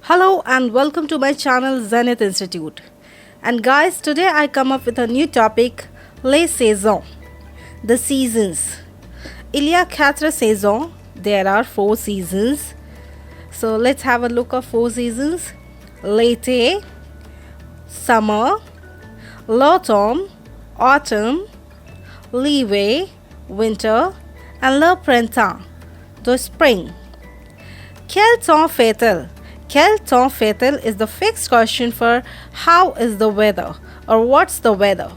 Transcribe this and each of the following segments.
Hello and welcome to my channel Zenith Institute. And guys, today I come up with a new topic, les saisons, the seasons. Il y a 4 saisons. There are 4 seasons. So let's have a look of 4 seasons. L'été, summer, l'automne, autumn, l'hiver, winter, and le printemps, the spring. Quel temps fait-il? Quel temps fait-il is the fixed question for how is the weather or what's the weather.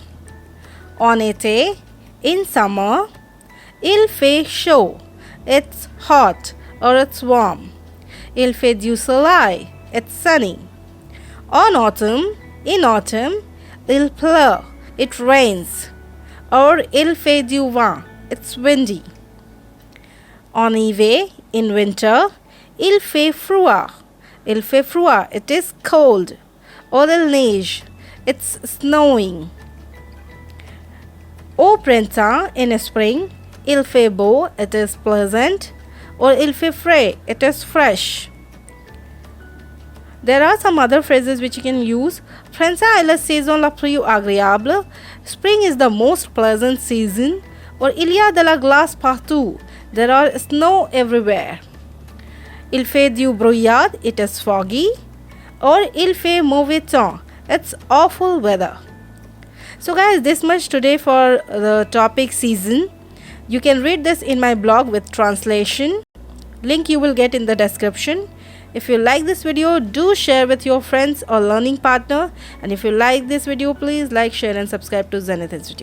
En été, in summer, il fait chaud, it's hot or it's warm. Il fait du soleil, it's sunny. En autumn, in autumn, il pleut, it rains. Or il fait du vent, it's windy. En hiver, in winter, il fait froid. Il fait froid, it is cold. Or il neige, it's snowing. Au printemps, in spring, il fait beau, it is pleasant. Or il fait frais, it is fresh. There are some other phrases which you can use. Printemps est la saison la plus agréable. Spring is the most pleasant season. Or il y a de la glace partout. There are snow everywhere. Il fait du brouillard, it is foggy. Or il fait mauvais temps, it's awful weather. So guys, this much today for the topic season. You can read this in my blog with translation. Link you will get in the description. If you like this video, do share with your friends or learning partner. And if you like this video, please like, share and subscribe to Zenith Institute.